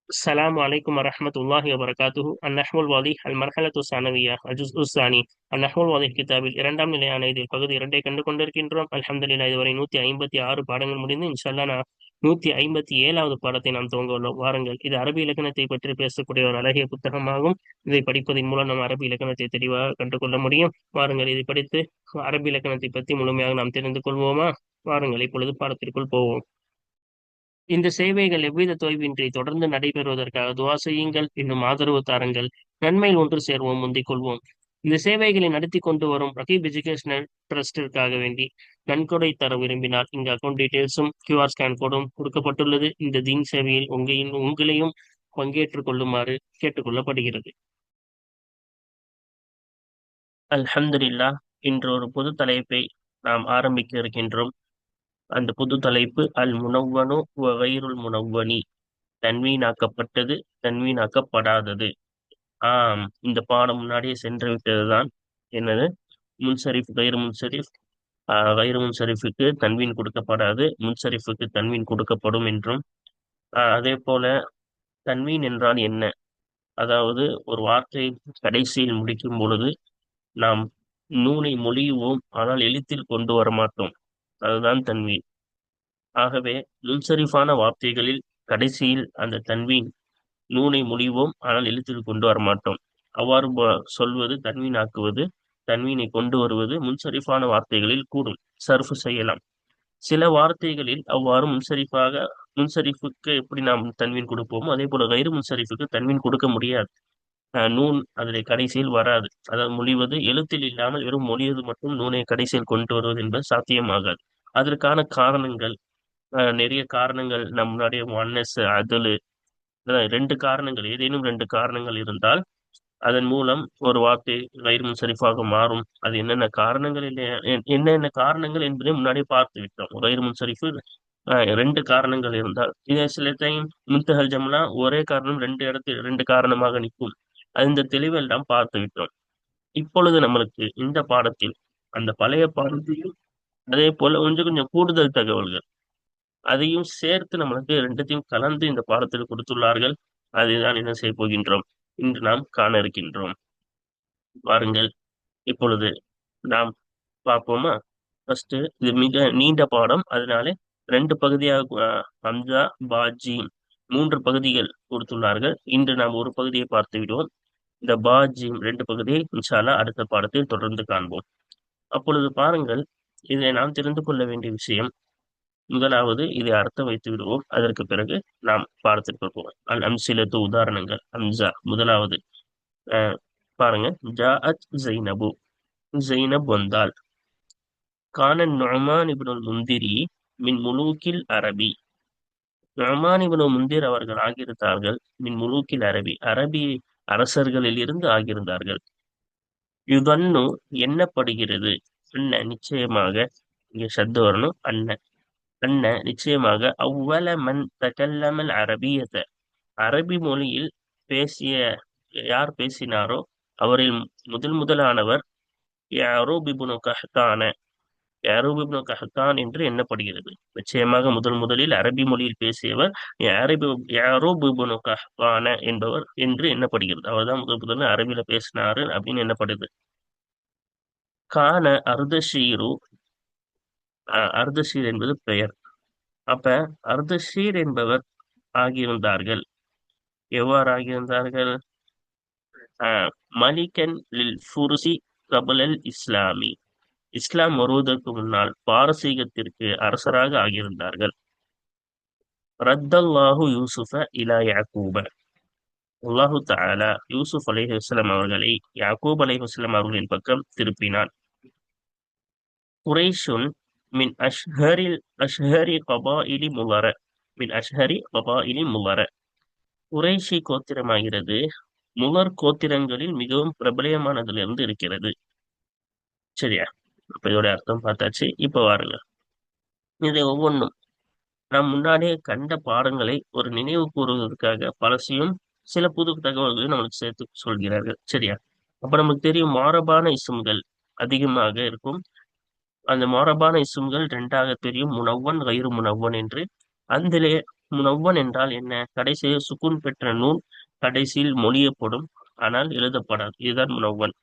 السلام عليكم ورحمة الله وبركاته النحو الواضح المرحلة الثانوية الجزء الثاني النحو الواضح கிதாபில் இரண்டாம் நிலையான இதில் பகுதி இரண்டை கண்டு கொண்டிருக்கின்றோம். அல்ஹம்துலில்லாஹ் இதுவரை 156 பாடங்கள் முடிந்து இன்ஷால்லா நான் 157வது பாடத்தை நாம் துவங்க உள்ளோம். வாருங்கள், இது அரபி இலக்கணத்தை பற்றி பேசக்கூடிய ஒரு அழகிய புத்தகமாகும். இதை படிப்பதன் மூலம் நாம் அரபி இலக்கணத்தை தெளிவாக கற்றுக்கொள்ள முடியும். வாருங்கள், இதை படித்து அரபி இலக்கணத்தை பற்றி முழுமையாக நாம் தெரிந்து கொள்வோமா? வாருங்கள், இப்பொழுது பாடத்திற்குள் போவோம். இந்த சேவைகள் எவ்வித தொய்வின்றி தொடர்ந்து நடைபெறுவதற்காக துவா செய்யுங்கள், இன்னும் ஆதரவு தாருங்கள். நன்மையில் ஒன்று சேர்வோம், முந்திக் கொள்வோம். இந்த சேவைகளை நடத்தி கொண்டு வரும் ரகீப் எஜுகேஷனல் ட்ரஸ்டிற்காக வேண்டி நன்கொடை தர விரும்பினால் இங்கு அக்கௌண்ட் டீடைல்ஸும் QR ஸ்கேன் கோடும் கொடுக்கப்பட்டுள்ளது. இந்த தீன் சேவையில் உங்களையும் பங்கேற்றுக் கொள்ளுமாறு கேட்டுக்கொள்ளப்படுகிறது. அல்ஹம்துலில்லாஹ். இன்று ஒரு பொது தலைப்பை நாம் ஆரம்பிக்க இருக்கின்றோம். அந்த பொது தலைப்பு அல் முனவ்வனு வ கைருல் முனவ்வனி, தன்வீனாக்கப்பட்டது, தன்வீனாக்கப்படாதது. இந்த பாடம் முன்னாடியே சென்று விட்டதுதான். என்னது? முன்சரிஃப் கைரு முன்சரிஃப். கைரு முன்சரிஃபுக்கு தன்வீன் கொடுக்கப்படாது, முன்சரிஃபுக்கு தன்வீன் கொடுக்கப்படும் என்றும், அதே போல தன்வீன் என்றால் என்ன? அதாவது ஒரு வார்த்தையை கடைசியில் முடிக்கும் பொழுது நாம் நூனை மொழியுவோம், ஆனால் எழுத்தில் கொண்டு வர மாட்டோம். அதுதான் தன்வீன். ஆகவே முன்சரிஃபான வார்த்தைகளில் கடைசியில் அந்த தன்வீன் நூனை மொழிவோம், ஆனால் எழுத்தில் கொண்டு வர மாட்டோம். அவ்வாறு சொல்வது தன்வீன் ஆக்குவது, தன்வீனை கொண்டு வருவது முன்சரிஃபான வார்த்தைகளில் கூடும், சர்ஃப் செய்யலாம். சில வார்த்தைகளில் அவ்வாறு முன்சரிஃபுக்கு எப்படி நாம் தன்வீன் கொடுப்போமோ அதே போல கைரு முன்சரிஃபுக்கு தன்வீன் கொடுக்க முடியாது. நூன் அதில் கடைசியில் வராது. அதாவது மொழிவது எழுத்தில் இல்லாமல் வெறும் மொழிவது மட்டும் நூனை கடைசியில் கொண்டு வருவது என்பது சாத்தியமாகாது. அதற்கான காரணங்கள், நிறைய காரணங்கள் நம் முன்னாடியே ஒன்னஸ் அதுலு, ரெண்டு காரணங்கள், ஏதேனும் ரெண்டு காரணங்கள் இருந்தால் அதன் மூலம் ஒரு வார்த்தை கைர் முன்சரிஃபாக மாறும். அது என்னென்ன காரணங்கள் இல்லை, என்னென்ன காரணங்கள் என்பதை முன்னாடியே பார்த்து விட்டோம். கைர் முன்சரிஃபு ரெண்டு காரணங்கள் இருந்தால், இதே சில டைம் முன்தஹல் ஜம்லா ஒரே காரணம் ரெண்டு இடத்தில் ரெண்டு காரணமாக நிற்கும். அந்த தெளிவெல்லாம் பார்த்து விட்டோம். இப்பொழுது நம்மளுக்கு இந்த பாடத்தில் அந்த பழைய பாடத்தையும் அதே போல கொஞ்சம் கொஞ்சம் கூடுதல் தகவல்கள் அதையும் சேர்த்து நம்மளுக்கு ரெண்டுத்தையும் கலந்து இந்த பாடத்தில் கொடுத்துள்ளார்கள். அதைதான் என்ன செய்ய போகின்றோம், இன்று நாம் காண இருக்கின்றோம். வாருங்கள், இப்பொழுது நாம் பார்ப்போமா? ஃபர்ஸ்ட், இது மிக நீண்ட பாடம், அதனால ரெண்டு பகுதியாக ஹம்சா பாஜி மூன்று பகுதிகள் கொடுத்துள்ளார்கள். இன்று நாம் ஒரு பகுதியை பார்த்து விடுவோம். இந்த பாஜி ரெண்டு பகுதியை இன்ஷா அல்லாஹ் அடுத்த பாடத்தில் தொடர்ந்து காண்போம். அப்பொழுது பாருங்கள், இதை நாம் தெரிந்து கொள்ள வேண்டிய விஷயம், முதலாவது இதை அர்த்தம் வைத்து விடுவோம். அதற்கு பிறகு நாம் பாடத்திற்கு போவோம். அல் அம்சிலத்து, உதாரணங்கள். ஹம்சா முதலாவது. பாருங்க, ஜாஅத் ஜைனபு, ஜைனப் வந்தால். கான நுஅமான் இப்னுல் முந்திரி மின் முலூக்கில் அரபி, நுஅமான் இப்னு முந்திர் அவர்கள் ஆகியிருந்தார்கள். மின் முலூக்கில் அரபி, அரபி அரசர்களில் இருந்து ஆகியிருந்தார்கள். யுதன்னு எண்ணப்படுகிறது, அன்ன நிச்சயமாக, இங்க சத்து வரணும், அன்ன அன்ன நிச்சயமாக, அவ்வள மன் தகல்லமல் அரபியத, அரபி மொழியில் பேசிய யார் பேசினாரோ அவரில் முதலானவர் யாரூப் இப்னு கஹ்தான, யாரூப் இப்னு கஹ்தான் என்று எண்ணப்படுகிறது. நிச்சயமாக முதலில் அரபி மொழியில் பேசியவர் யாரூப் இப்னு கஹ்தான என்பவர் என்று எண்ணப்படுகிறது. அவர்தான் முதல்ல அரபியில பேசினாரு அப்படின்னு எண்ணப்படுது. கான அர்தஷீரு, அர்தஷீர் என்பது பெயர். அப்ப அர்தஷீர் என்பவர் ஆகியிருந்தார்கள். எவ்வாறு ஆகியிருந்தார்கள்? மலிகன் லில் ஃபுர்சி கபலல் இஸ்லாமி, இஸ்லாம் வருவதற்கு முன்னால் பாரசீகத்திற்கு அரசராக ஆகியிருந்தார்கள். ரத்தல்லாஹு யூசுஃப இலா யாக்கூப, அல்லாஹு தஆலா யூசுப் அலைஹிஸ்ஸலாம் அவர்களை யாக்கூப் அலைஹிஸ்ஸலாம் அவர்களின் பக்கம் திருப்பினான். குரைஷுன் மின் அஷ்ஹரி கபாயிலி முலர, மின் அஷ்ஹரி கபாயிலி முலர, குறைஷி கோத்திரமாகிறது முலர் கோத்திரங்களில் மிகவும் பிரபலியமானதிலிருந்து இருக்கிறது. சரியா? அப்ப இதோட அர்த்தம் பார்த்தாச்சு. இப்ப வாருங்க, இதை ஒவ்வொன்றும் நாம் முன்னாடியே கண்ட பாடங்களை ஒரு நினைவு கூறுவதற்காக பழசையும் சில புது தகவல்களையும் நம்மளுக்கு சேர்த்து சொல்கிறார்கள். சரியா? அப்ப நமக்கு தெரியும், மாரபான இஸ்ம்கள் அதிகமாக இருக்கும். அந்த மாரபான இஸ்ம்கள் ரெண்டாக தெரியும், முனவ்வன் கைரு முனவ்வன் என்று. அதிலே முனவ்வன் என்றால் என்ன? கடைசியில் சுக்குன் பெற்ற நூன் கடைசியில் மொழியப்படும், ஆனால் எழுதப்படாது. இதுதான் முனவ்வன்.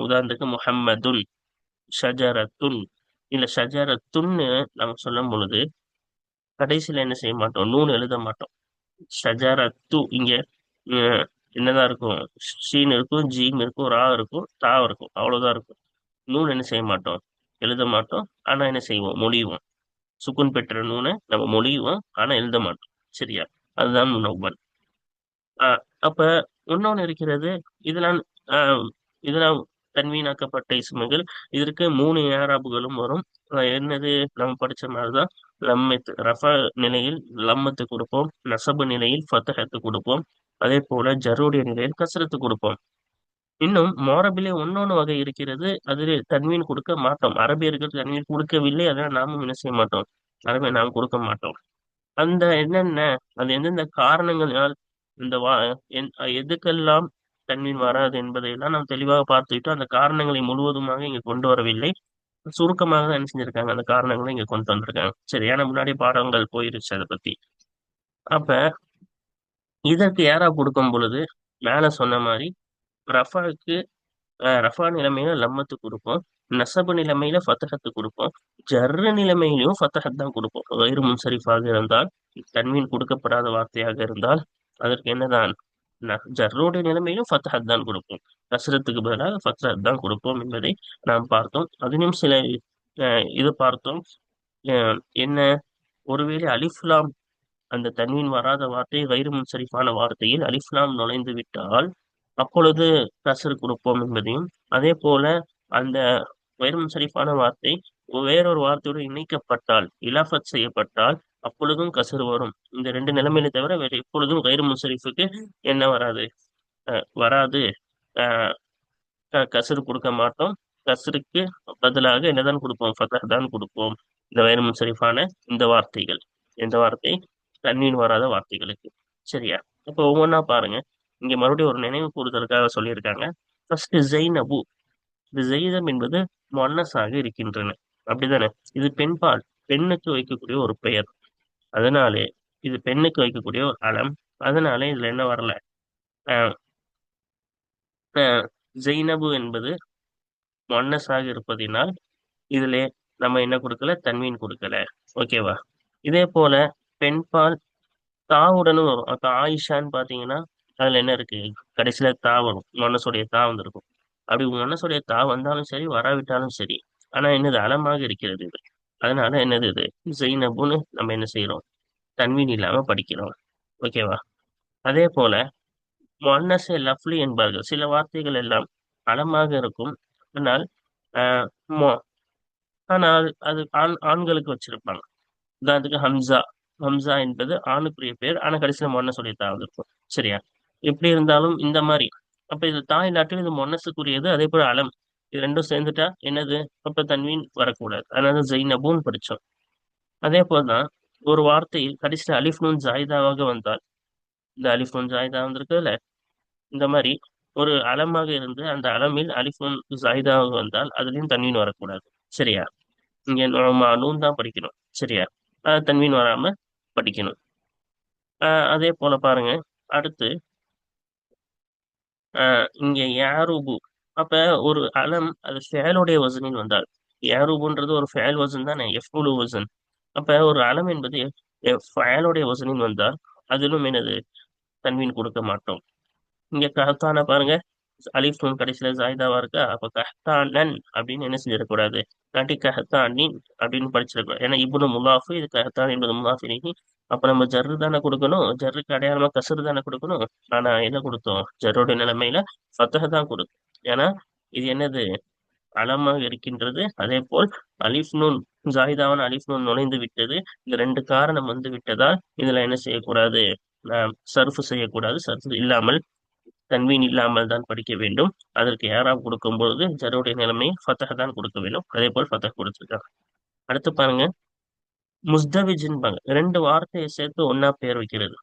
உதாரணத்துக்கு முஹம்மதுன், ஷஜரத்துன். இல்ல ஷஜரத்துன்னு நம்ம சொல்லும் பொழுது கடைசியில என்ன செய்ய மாட்டோம்? நூன் எழுத மாட்டோம். ஷஜரத்து இங்க அஹ், என்னதான் இருக்கும்? ஷீன் இருக்கும், ஜீம் இருக்கும், ரா இருக்கும், தா இருக்கும், அவ்வளவுதான் இருக்கும். நூன் என்ன செய்ய மாட்டோம்? எழுத மாட்டோம். ஆனா என்ன செய்வோம்? மொழிவோம். சுக்குன் பெற்ற நூனை நம்ம மொழிவோம், ஆனா எழுத மாட்டோம். சரியா? அதுதான் முனவ்வன். அப்ப இன்னொன்னு இருக்கிறது. இதெல்லாம் ஆஹ் இதெல்லாம் தன்வீனாக்கப்பட்ட இஸ்முகள். இதற்கு 3 ஏராபுகளும் வரும். என்னது? நம்ம படிச்ச மாதிரிதான். லம்மத்து ரஃபா நிலையில் லம்மத்து கொடுப்போம், நசபு நிலையில் ஃபத்தஹத்து கொடுப்போம், அதே போல ஜருடைய நிலையில் கஸ்ரத்து கொடுப்போம். இன்னும் மோரபிலே இன்னொன்னு வகை இருக்கிறது. அதில் தன்வீன் கொடுக்க மாட்டோம். அரபியர்கள் தன்வீன் கொடுக்கவில்லை, அதனால் நாமும் என்ன செய்ய மாட்டோம்? அரபை நாம் கொடுக்க மாட்டோம். அந்த என்னென்ன, அது எந்தெந்த காரணங்களால் இந்த எதுக்கெல்லாம் தண்ணீர் வராது என்பதையெல்லாம் நாம் தெளிவாக பார்த்துக்கிட்டோம். அந்த காரணங்களை முழுவதுமாக இங்க கொண்டு வரவில்லை, சுருக்கமாக தான் என்ன செஞ்சிருக்காங்க, அந்த காரணங்களை இங்க கொண்டு வந்திருக்காங்க. சரி, ஏன்னா முன்னாடி பாடங்கள் போயிருச்சு அதை பத்தி. அப்ப இதற்கு யாரா கொடுக்கும் பொழுது மேல சொன்ன மாதிரி ரஃபாக்கு ரஃபா நிலைமையில லம்மத்து கொடுப்போம், நசபு நிலைமையில ஃபத்தஹத்து கொடுப்போம், ஜர்ரு நிலைமையிலும் ஃபத்தஹத் தான் கொடுப்போம். வயிறு முன்சரிஃபாக இருந்தால், தன்வீன் கொடுக்கப்படாத வார்த்தையாக இருந்தால் அதற்கு என்னதான்? ஜர்ருடைய நிலைமையிலும் ஃபத்தஹத் தான் கொடுப்போம். கஸ்ரத்துக்கு பதிலாக ஃபத்தஹத் தான் கொடுப்போம் என்பதை நாம் பார்த்தோம். அதிலும் சில இது பார்த்தோம். என்ன? ஒருவேளை அலிஃப்லாம், அந்த தன்வீன் வராத வார்த்தை வயிறு முன்சரிஃபான வார்த்தையில் அலிஃப்லாம் நுழைந்து விட்டால் அப்பொழுது கசர் கொடுப்போம் என்பதையும், அதே போல அந்த வயிறு முன்சரிஃபான வார்த்தை வேறொரு வார்த்தையோடு இணைக்கப்பட்டால், இலாஃபத் செய்யப்பட்டால் அப்பொழுதும் கசர் வரும். இந்த 2 நிலைமையில தவிர வேற எப்பொழுதும் வயிறு முன்சரிஃபுக்கு என்ன வராது? வராது. அஹ் கசர் கொடுக்க மாட்டோம். கசருக்கு பதிலாக என்னதான் கொடுப்போம்? ஃபதஹ் தான் கொடுப்போம். இந்த வயிறு முன்சரிஃபான இந்த வார்த்தைகள், இந்த வார்த்தை தண்ணீர் வராத வார்த்தைகளுக்கு. சரியா? இப்போ ஒவ்வொன்றா பாருங்க. இங்க மறுபடியும் ஒரு நினைவு கூறுதலுக்காக சொல்லியிருக்காங்க. ஃபர்ஸ்ட் ஜெய்னபு. இது ஜெயிதம் என்பது முன்னஸாக இருக்கின்றன, அப்படிதானே? இது பெண்பால், பெண்ணுக்கு வைக்கக்கூடிய ஒரு பெயர். அதனாலே இது பெண்ணுக்கு வைக்கக்கூடிய ஒரு அலம். அதனாலே இதுல என்ன வரல? அஹ் அஹ் ஜெய்னபு என்பது முன்னஸாக இருப்பதினால் இதுல நம்ம என்ன கொடுக்கல? தன்வீன் கொடுக்கல. ஓகேவா? இதே போல பெண்பால் தாவுடனும் வரும். அப்ப ஆயிஷான்னு பாத்தீங்கன்னா அதுல என்ன இருக்கு? கடைசியில தா வரும், மனசுடைய தா வந்திருக்கும். அப்படி மனசுடைய தா வந்தாலும் சரி, வராவிட்டாலும் சரி, ஆனா என்னது? அலமாக இருக்கிறது இது. அதனால என்னது? இது ஜெய்னபுன்னு நம்ம என்ன செய்யறோம்? தன்வீன் இல்லாம படிக்கிறோம். ஓகேவா? அதே போல முன்னஸே லஃப்லி என்பார்கள். சில வார்த்தைகள் எல்லாம் அலமாக இருக்கும், ஆனால் ஆஹ் மொ- ஆனால் அது ஆண்களுக்கு வச்சிருப்பாங்க. உதாரணத்துக்கு ஹம்சா. ஹம்சா என்பது ஆணுக்குரிய பேர், ஆனா கடைசியில மொன்னசுடைய தா வந்திருக்கும். சரியா? எப்படி இருந்தாலும் இந்த மாதிரி. அப்ப இது தா இல்லாட்டிலும் இது மொன்னசுக்குரியது. அதே போல அலம், இது ரெண்டும் சேர்ந்துட்டா என்னது? அப்ப தன்வீன் வரக்கூடாது. அதனால ஜெய்னபுன்னு படிச்சோம். அதே போலதான் ஒரு வார்த்தையில் கடைசியில அலிஃப் நூன் ஜாயிதாவாக வந்தால், இந்த அலிஃப் நூன் ஜாயிதா வந்திருக்குல்ல, இந்த மாதிரி ஒரு அலமாக இருந்து அந்த அலமில் அலிஃப் நூன் ஜாயிதாவாக வந்தால் அதுலயும் தன்வீன் வரக்கூடாது. சரியா? இங்க நம்ம நூன் தான் படிக்கணும். சரியா? தன்வீன் வராம படிக்கணும். அதே போல பாருங்க. அடுத்து இங்க யாருபு. அப்ப ஒரு அலம் அது ஃபேலுடைய வசனில் வந்தால், யாருபுன்றது ஒரு ஃபேல் வசன் தானே, எஃப்முலு வசன். அப்ப ஒரு அலம் என்பது ஃபேலுடைய வசனில் வந்தால் அதிலும் என்னது? தன்வீன் கொடுக்க மாட்டோம். இங்க கஹத்தான பாருங்க, அலிஃப் நூன் கடைசியில ஜாயிதாவா இருக்கா? அப்ப கஹ்தானன் அப்படின்னு என்ன செஞ்சிடக்கூடாது? இல்லாட்டி கஹத்தானின் அப்படின்னு படிச்சிடக்கூடாது. ஏன்னா இப்னு முலாஃபு, இது கஹத்தான் என்பது முலாஃபினிக்கு. அப்ப நம்ம ஜர்ரு தானே கொடுக்கணும், ஜர்ருக்கு அடையாளமா கசரு தானே கொடுக்கணும். ஆனா என்ன கொடுத்தோம்? ஜர்ருடைய நிலைமையில ஃபத்தஹ் தான் கொடுத்தோம். ஏன்னா இது என்னது? அலமாக இருக்கின்றது. அதே போல் அலிஃப் நூன் ஜாயிதாவான அலிஃப் நூன் நுழைந்து விட்டது. இந்த 2 காரணம் வந்து விட்டதால் இதுல என்ன செய்யக்கூடாது? சர்ஃபு செய்யக்கூடாது. சர்ஃபு இல்லாமல், தன்வீன் இல்லாமல் தான் படிக்க வேண்டும். அதற்கு யாராவது கொடுக்கும்போது ஜருடைய நிலைமை ஃபத்தஹ் தான் கொடுக்க வேண்டும். அதே போல் ஃபத்தஹ் கொடுத்துருக்காங்க. அடுத்து பாருங்க, முஸ்தவிஜ்ன்பாங்க. 2 வார்த்தையை சேர்த்து ஒன்னா பெயர் வைக்கிறது.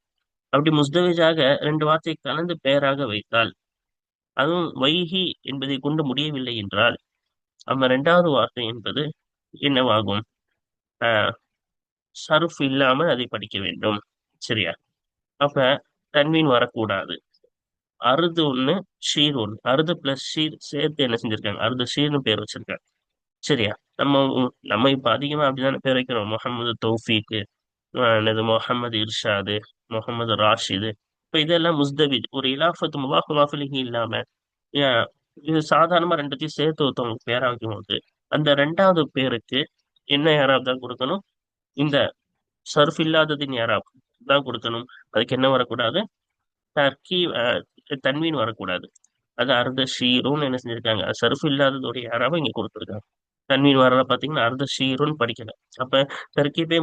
அப்படி முஸ்தவிஜாக 2 வார்த்தையை கலந்து பெயராக வைத்தால், அதுவும் வைஹி என்பதை கொண்டு முடியவில்லை என்றால், நம்ம 2வது வார்த்தை என்பது என்னவாகும்? ஆஹ் சர்ஃப் இல்லாமல் அதை படிக்க வேண்டும். சரியா? அப்ப தன்வீன் வரக்கூடாது. அறுது ஒண்ணு, ஷீர் ஒண்ணு. அறுது பிளஸ் ஷீர் சேர்த்து என்ன செஞ்சிருக்காங்க, அறுது ஷீர்னு பேர் வச்சிருக்காங்க. சரியா? நம்ம இப்ப அதிகமா அப்படிதானே பேர் வைக்கிறோம். முகமது தௌஃபீக்கு, என்னது முகமது இர்ஷாது, முகமது ராஷிது. இப்ப இதெல்லாம் முஸ்தபித், ஒரு இலாஃபத்து முலாஃப் முலாஃபிலிஹி இல்லாம ஏன், இது சாதாரணமா ரெண்டுத்தையும் சேர்த்து ஒருத்தவங்களுக்கு பேரா வைக்கும்போது அந்த ரெண்டாவது பேருக்கு என்ன யாராவது தான் கொடுக்கணும், இந்த சர்ஃப் இல்லாததின் யாராப் தான் கொடுக்கணும். அதுக்கு என்ன வரக்கூடாது, தர்க்கி தன்வீன் வரக்கூடாது. அது அர்த ஷீருன்னு என்ன செஞ்சிருக்காங்க, சர்ஃப் இல்லாததோடைய யாராவை இங்க கொடுத்துருக்காங்க. தன்வீன் வரல பாத்தீங்கன்னா அர்த ஷீருன்னு படிக்கல. அப்ப தர்கீபே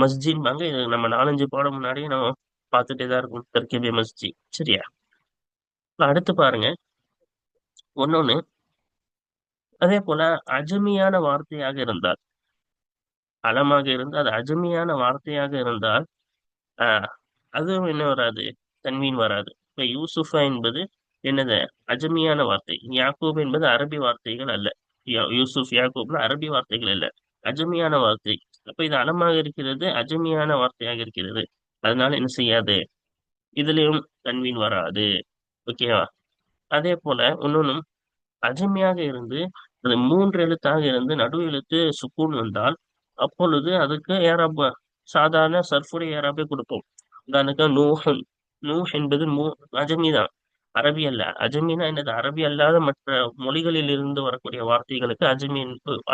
மஸ்ஜின்பாங்க. இது நம்ம 4-5 பாடம் முன்னாடியே நம்ம பார்த்துட்டே தான் இருக்கும், தர்கீபே மஸ்ஜி. சரியா? இப்ப அடுத்து பாருங்க, ஒன்னொன்னு. அதே போல அஜமியான வார்த்தையாக இருந்தால், அலமாக இருந்து அது அஜமியான வார்த்தையாக இருந்தால் ஆஹ் அதுவும் என்ன வராது, தன்வீன் வராது. இப்ப யூசுஃபா என்பது என்னது, அஜமியான வார்த்தை. யாக்கூப் என்பது அரபி வார்த்தைகள் அல்ல. யூசுப் யாக்கூப்ல அரபி வார்த்தைகள் அல்ல, அஜமியான வார்த்தை. அப்ப இது அலமாக இருக்கிறது, அஜமியான வார்த்தையாக இருக்கிறது. அதனால என்ன செய்யாது, இதுலயும் தன்வீன் வராது. ஓகேவா? அதே போல இன்னொன்னும், அஜமியாக இருந்து அது 3 எழுத்தாக இருந்து நடு எழுத்து சுக்கூன் வந்தால் அப்பொழுது அதுக்கு ஏறாப சாதாரண சர்ஃபுடைய ஏறாபே கொடுப்போம். உதாரணக்கு நூஹன். நூஹ் என்பது அஜமி தான், அரபி அல்ல. அஜமினா என்னது, அரபி அல்லாத மற்ற மொழிகளில் இருந்து வரக்கூடிய வார்த்தைகளுக்கு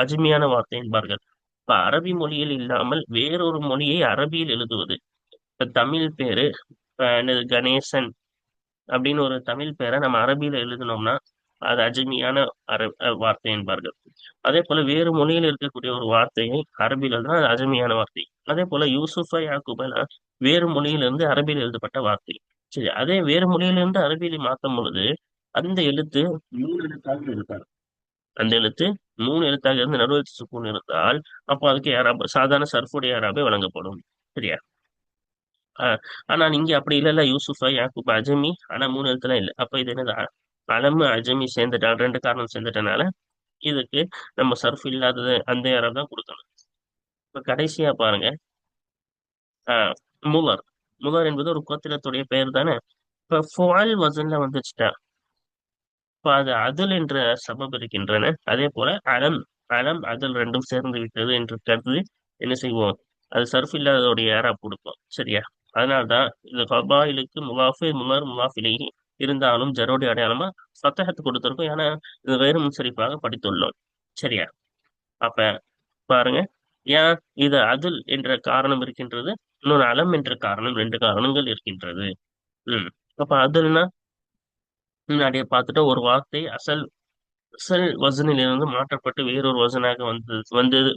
அஜமியான வார்த்தை என்பார்கள். இப்ப அரபி மொழியில் இல்லாமல் வேறொரு மொழியை அரபியில் எழுதுவது. இப்ப தமிழ் பேரு, என்னது கணேசன் அப்படின்னு ஒரு தமிழ் பேரை நம்ம அரபியில எழுதினோம்னா அது அஜமியான வார்த்தை என்பார்கள். அதே போல வேறு மொழியில் இருக்கக்கூடிய ஒரு வார்த்தையை அரபியில் எழுதினா அது அஜமியான வார்த்தை. அதே போல யூசுஃபா யாக்கூபெல்லாம் வேறு மொழியிலிருந்து அரபியில் எழுதப்பட்ட வார்த்தை. சரி, அதே வேறு மொழியிலிருந்து அரபியில் மாற்றும் பொழுது அந்த எழுத்து 3 எழுத்தாக இருக்காது. அந்த எழுத்து 3 எழுத்தாக இருந்து நடுவெழுத்து சுக்கூன் இருந்தால் அப்போ அதுக்கு யாராப சாதாரண சர்ஃபுடைய யாராபே வழங்கப்படும். சரியா? ஆனா நீங்க அப்படி இல்லைல்ல, யூசுஃபா யாக்கூப் அஜமி, ஆனா 3 எழுத்துல இல்லை. அப்ப இது என்னது, அலமு அஜமி சேர்ந்துட்டாங்க, 2 காரணம் சேர்ந்துட்டனால இதுக்கு நம்ம சர்ஃப் இல்லாதது அந்த யாராவது தான் கொடுக்கணும். இப்ப கடைசியா பாருங்க, ஆஹ் முலர். முலர் என்பது ஒரு கோத்திரத்துடைய பெயர் தானே. இப்ப ஃபுஅல் வசன்ல வந்துச்சுட்டா இப்ப அது அதுல் என்ற சபப் இருக்கின்றன. அதே போல அலம், அலம் அதுல் ரெண்டும் சேர்ந்து விட்டது என்று கருதி என்ன செய்வோம், அது சர்ஃப் இல்லாததோடைய யாரா கொடுப்போம். சரியா? அதனால்தான் இது கபாயிலுக்கு முலாஃபு முலர் முலாஃபிலேஹி இருந்தாலும் ஜரோடி அடையாளமா சத்தகத்து கொடுத்திருக்கோம். ஏன்னா இது வேறு முன்சரிப்பாக படித்துள்ளோம். சரியா? அப்ப பாருங்க, ஏன் இது அதுல் என்ற காரணம் இருக்கின்றது, இன்னொரு அலம் என்ற காரணம், 2 காரணங்கள் இருக்கின்றது. உம் அப்ப அதுல்னா முன்னாடியே பார்த்துட்டு ஒரு வார்த்தை அசல் அசல் வசனில் இருந்து மாற்றப்பட்டு வேறொரு வசனாக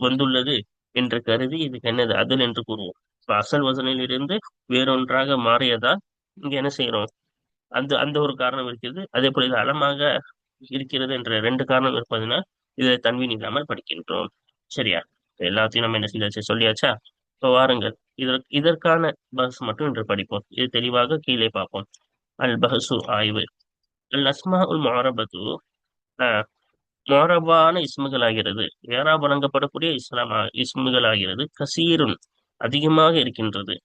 வந்துள்ளது என்று கருதி இதுக்கு என்னது அதில் என்று கூறுவோம். இப்ப அசல் வசனில் இருந்து வேறொன்றாக மாறியதால் இங்க என்ன செய்யறோம், அந்த அந்த ஒரு காரணம் இருக்கிறது. அதே போல இது அலமாக இருக்கிறது என்ற 2 காரணம் இருப்பதனால் இதை தன்வீன் இல்லாமல் படிக்கின்றோம். சரியா? எல்லாத்தையும் நம்ம என்ன செஞ்சாச்சு, சொல்லியாச்சா? இப்போ வாருங்கள், இதற்கான பஹஸ் மட்டும் இன்று படிப்போம். இது தெளிவாக கீழே பார்ப்போம். அல் பஹசு ஆய்வு. அல் அஸ்மா உல் முஅரபத்து, மொரபான இஸ்முகளாகிறது, ஏறா வழங்கப்படக்கூடிய இஸ்முகளாகிறது. கசீருன் அதிகமாக இருக்கின்றது.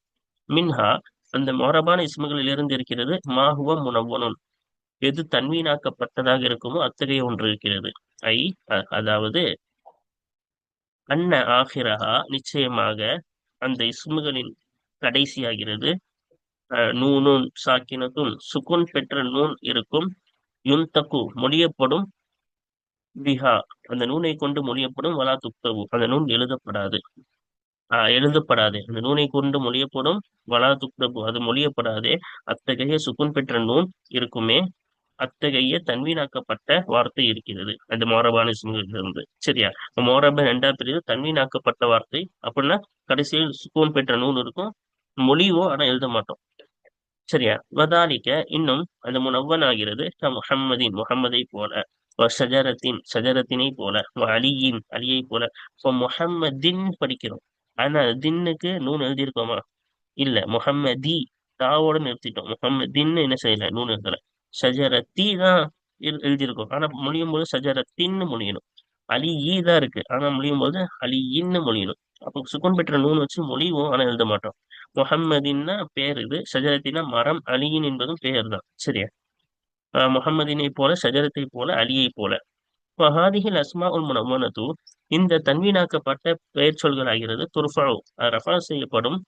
மின்ஹா அந்த மொரபான இஸ்முகளில் இருந்து இருக்கிறது. மாஹுவ முனவ்வனுன் எது தன்வீனாக்கப்பட்டதாக இருக்குமோ அத்தகைய ஒன்று இருக்கிறது. ஐ அதாவது அன்ன ஆஹிரஹா நிச்சயமாக அந்த இஸ்முகளின் கடைசியாகிறது. நூனுன் சாக்கினத்துன் சுக்குன் பெற்ற நூன் இருக்கும். யுன்தகு மொழியப்படும். பிஹா அந்த நூனை கொண்டு மொழியப்படும். வலா துக்தவு அந்த நூன் எழுதப்படாது. எழுதப்படாது, அந்த நூனை கொண்டு மொழியப்படும். வலா துக்தபு அது மொழியப்படாதே. அத்தகைய சுக்குன் பெற்ற நூன் இருக்குமே, அத்தகைய தன்வீனாக்கப்பட்ட வார்த்தை இருக்கிறது அந்த மோரபான இருந்து. சரியா? மோரப 2ஆம் பிரிவு தன்வீனாக்கப்பட்ட வார்த்தை அப்படின்னா கடைசியில் சுக்கூன் பெற்ற நூல் இருக்கும், மொழிவோ ஆனா எழுத மாட்டோம். சரியா? வதாலிக்க இன்னும் அந்த முனவ்வன் ஆகிறது. முஹம்மதின் முஹம்மதை போல, ஷஜரத்தின் ஷஜரத்தினை போல, அலியின் அலியை போல. இப்போ முஹம்மதின் படிக்கிறோம், ஆனா தின்னுக்கு நூன் எழுதியிருக்கோமா, இல்ல. முஹம்மதி தாவோட நிறுத்திட்டோம். முஹம்மதின் என்ன செய்யல, நூன் எழுதல. ஷஜரத்தி தான் எழுதியிருக்கோம், ஆனா முடியும் போது ஷஜரத்தின்னு மொழியணும். அலி ஈ தான் இருக்கு, ஆனா முடியும் போது அலி இன்னு மொழியணும். அப்போ சுக்குன் பெற்ற நூன் வச்சு மொழிவோம், ஆனா எழுத மாட்டோம். முஹம்மதின்னா பேர், இது ஷஜரத்தின்னா மரம், அலியின் என்பதும் பெயர் தான். சரியா? முஹம்மதினை போல, ஷஜரத்தை போல, அலியை போல. வஹாதிஹில் அஸ்மாஉல் முனவ்வனது, இந்த தன்வீனாக்கப்பட்ட பெயர் சொல்கள் ஆகிறது. துர்ஃபஉ, ரஃபா செய்யப்படும்.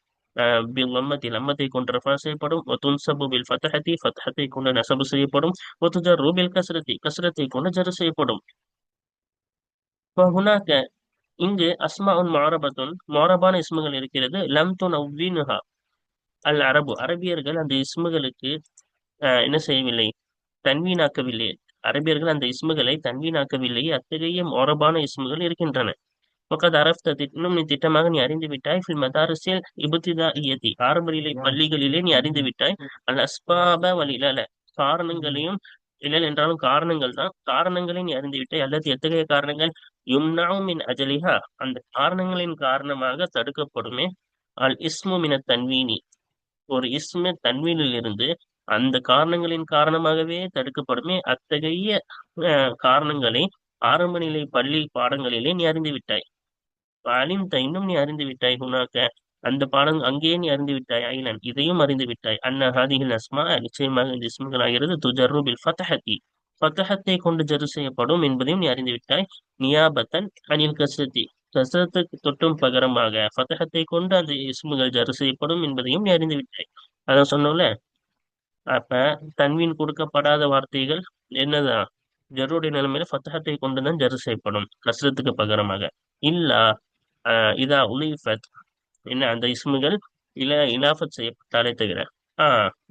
பில் லம்மதி, லம்மத்தை கொண்டு ரஃபா செய்யப்படும். துன்சபு பில் ஃபத்ஹதி, ஃபத்ஹத்தை கொண்டு நஸபு செய்யப்படும். துஜர்ரு பில் கஸ்ரதி, கஸ்ரத்தை கொண்டு ஜர் செய்யப்படும். ஹுனாக, இங்கு அஸ்மாஉன் முஅரபத்துன், முஅரபான இஸ்முகள் இருக்கிறது. லம் துனவ்வினுஹா அல் அரபு, அரபியர்கள் அந்த இஸ்முகளுக்கு என்ன செய்யவில்லை, தன்வீனாக்கவில்லை. அரபியர்கள் அந்த இஸ்முகளை தன்வீனாக்கவில்லை. அத்தகைய முஅரபான இஸ்முகள் இருக்கின்றன. وقد عرفت, இன்னும் நீ திட்டமாக நீ அறிந்து விட்டாய். ஃபில் மதாரிஸில் இப்திதாஇய்யதி, ஆரம்ப நிலை பள்ளிகளிலே நீ அறிந்து விட்டாய். அல் அஸ்பாப வல் இலல, காரணங்களையும், இலல் என்றாலும் காரணங்கள் தான், காரணங்களை நீ அறிந்து விட்டாய். அல்லது எத்தகைய காரணங்கள், யும்னஉ மின் அஜலிஹா, அந்த காரணங்களின் காரணமாக தடுக்கப்படுமே. அல் இஸ்மு மின தன்வீனி, ஒரு இஸ்மு தன்வீனில் இருந்து அந்த காரணங்களின் காரணமாகவே தடுக்கப்படுமே. அத்தகைய காரணங்களை ஆரம்ப நிலை பள்ளி பாடங்களிலே நீ அறிந்து விட்டாய். அலிம்த, இன்னும் நீ அறிந்து விட்டாய். ஹுனாக்க, அந்த பாடம் அங்கேயே நீ அறிந்து விட்டாய். ஐலன், இதையும் அறிந்து விட்டாய். அன்ன ஹாதிஹில் அஸ்மா, நிச்சயமாக இந்த இஸ்முகள் ஆகிறது. துஜர்ரு பில் ஃபத்ஹதி, ஃபத்ஹத்தை கொண்டு ஜரு செய்யப்படும் என்பதையும் நீ அறிந்து விட்டாய். நியாபத்தன் அனில் கஸ்ரதி, கஸ்ரத்துக்கு தொட்டும் பகரமாக ஃபத்ஹத்தை கொண்டு அந்த இஸ்முகள் ஜரு செய்யப்படும் என்பதையும் நீ அறிந்து விட்டாய். அதான் சொன்னோம்ல. அப்ப தன்வீன் கொடுக்கப்படாத வார்த்தைகள் என்னதான், ஜருடைய நிலைமையில ஃபத்ஹத்தை கொண்டுதான் ஜரு செய்யப்படும், கஸ்ரத்துக்கு பகரமாக. இல்லா இதா உலிஃபத், என்ன அந்த இஸ்முகள் இலாஃபத் செய்யப்பட்டாலே தவிர.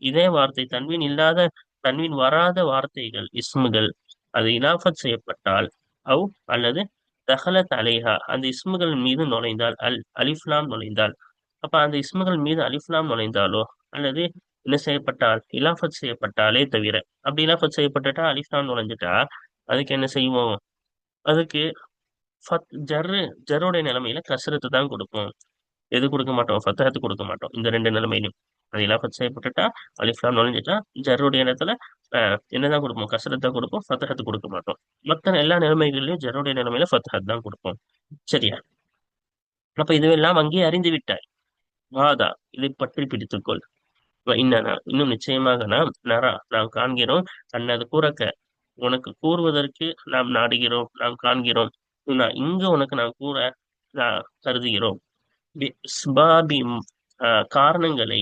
இதே வார்த்தை தன்வீன் இல்லாத, தன்வீன் வராத வார்த்தைகள், இஸ்முகள், அது இலாஃபத் செய்யப்பட்டால், அவ் அல்லது தஹலத் அலைஹா, அந்த இஸ்முகள் மீது நுழைந்தால், அலிஃப்லாம் நுழைந்தால், அப்ப அந்த இஸ்முகள் மீது அலிஃப்லாம் நுழைந்தாலோ, அல்லது என்ன செய்யப்பட்டால், இலாஃபத் செய்யப்பட்டாலே தவிர. அப்படி இலாஃபத் செய்யப்பட்டுட்டா, அலிஃப்லாம் நுழைஞ்சிட்டா, அதுக்கு என்ன செய்வோம், அதுக்கு ஜர்ரு, ஜர்ருடைய நிலைமையில கஸ்ரத்து தான் கொடுப்போம். எது கொடுக்க மாட்டோம், ஃபத்ஹத்து கொடுக்க மாட்டோம். இந்த ரெண்டு நிலைமையிலும் அது இலாஃபத் செய்யப்பட்டுட்டா, அலிஃப்லாம் நுழைஞ்சிட்டா, ஜர்ருடைய இடத்துல என்னதான் கொடுப்போம், கஸ்ரத் தான் கொடுப்போம், ஃபத்ஹத்து கொடுக்க மாட்டோம். மற்ற எல்லா நிலைமைகளிலும் ஜர்ருடைய நிலைமையில ஃபத்ஹத் தான் கொடுப்போம். சரியா? அப்ப இதுவெல்லாம் அங்கேயே அறிந்து விட்டாய். வாதா, இதை பற்றி பிடித்துக்கொள். இன்னனா, இன்னும் நிச்சயமாக நாம் நரா, நாம் காண்கிறோம். அன்னது கூறக்க, உனக்கு கூறுவதற்கு நாம் நாடுகிறோம், நாம் காண்கிறோம். இங்கு உனக்கு நாம் கூற கருதுகிறோம். பிஸ்பாபி, காரணங்களை,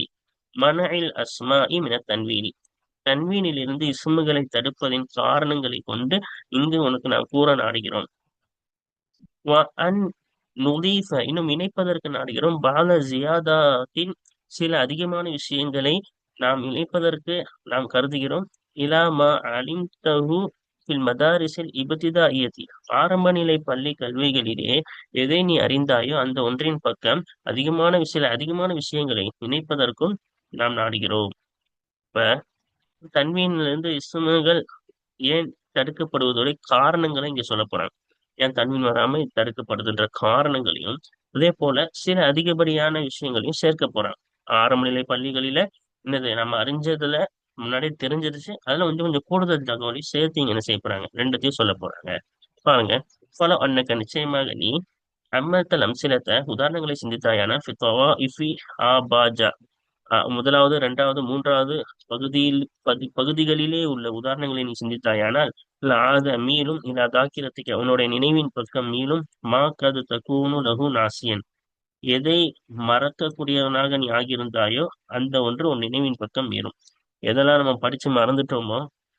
மனஇல் அஸ்மாஇ மின தன்வீனி, தன்வீனில் இருந்து இஸ்முகளை தடுப்பதின் காரணங்களை கொண்டு இங்கு உனக்கு நாம் கூற நாடுகிறோம். இன்னும் இணைப்பதற்கு நாடுகிறோம். பால ஜியாதாத்தின், சில அதிகமான விஷயங்களை நாம் இணைப்பதற்கு நாம் கருதுகிறோம். இலாமா அலிம்தஹு ஃபில் மதாரிஸில் இப்திதாஇய்யதி, ஆரம்ப நிலை பள்ளி கல்விகளிலே எதை நீ அறிந்தாயோ அந்த ஒன்றின் பக்கம் சில அதிகமான விஷயங்களை இணைப்பதற்கும் நாம் நாடுகிறோம். இப்ப தன்வீனிலிருந்து இஸ்முகள் ஏன் தடுக்கப்படுவதோட காரணங்களை இங்க சொல்ல போறாங்க. ஏன் தன்வீன் வராம தடுக்கப்படுதுன்ற காரணங்களையும், அதே போல சில அதிகப்படியான விஷயங்களையும் சேர்க்க போறாங்க. ஆரம்ப நிலை பள்ளிகளில என்னது நம்ம அறிஞ்சதுல முன்னாடியே தெரிஞ்சிருச்சு, அதுல கொஞ்சம் கொஞ்சம் கூடுதல் தகவலையும் சேர்த்து இங்க என்ன செய்ய போறாங்க, ரெண்டுத்தையும் சொல்ல போறாங்க. பாருங்க. பல அன்னக்க, நிச்சயமாக நீ அம்மத்தல் அம்சிலத்தை, உதாரணங்களை சிந்தித்தாயானால் முதலாவது, இரண்டாவது, மூன்றாவது பகுதிகளிலே உள்ள உதாரணங்களை நீ சிந்தித்தாயானால், மீளும் இல்ல தாக்கிரத்துக்கு, அவனுடைய நினைவின் பக்கம் மீளும். மா கது தக்கூனு லகு நாசியன், எதை மறக்கக்கூடியவனாக நீ ஆகியிருந்தாயோ அந்த ஒன்று உன் நினைவின் பக்கம் மீறும். எதெல்லாம் நம்ம படிச்சு மறந்துட்டோமோ